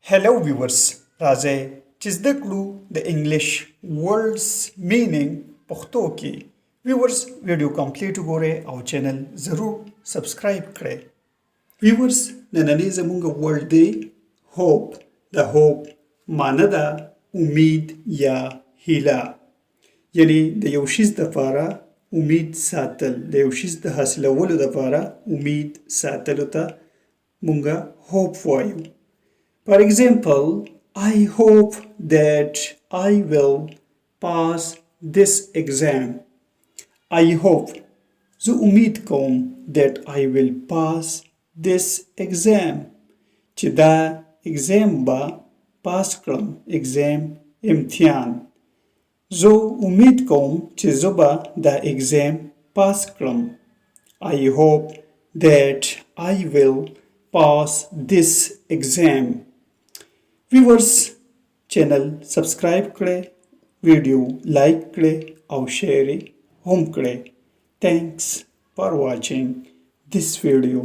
Hello viewers, راځئ چې زده کړو د انګلیش words meaning پښتو کې. viewers ویډیو کمپلیټ وګورئ او چینل ضرور سبسکرایب کړئ. viewers نننی زموږ ورډ دی hope. د hope معنی ده امید یا هیله، یعنی د یو شیز دپاره امید ساتل، د یو شیز د حاصلولو دپاره امید ساتلو ته مونږه hope وایو. For example, I hope that I will pass this exam. I hope زه امید کوم that I will pass this exam چې دا exam به پاس کړم. exam امتحان. زه امید کوم چې زه به دا exam پاس کړم. I hope that I will pass this exam. viewers چینل سبسکرایب کړئ، ویډیو لایک کړئ او شیر هم کړئ. thanks for watching this video.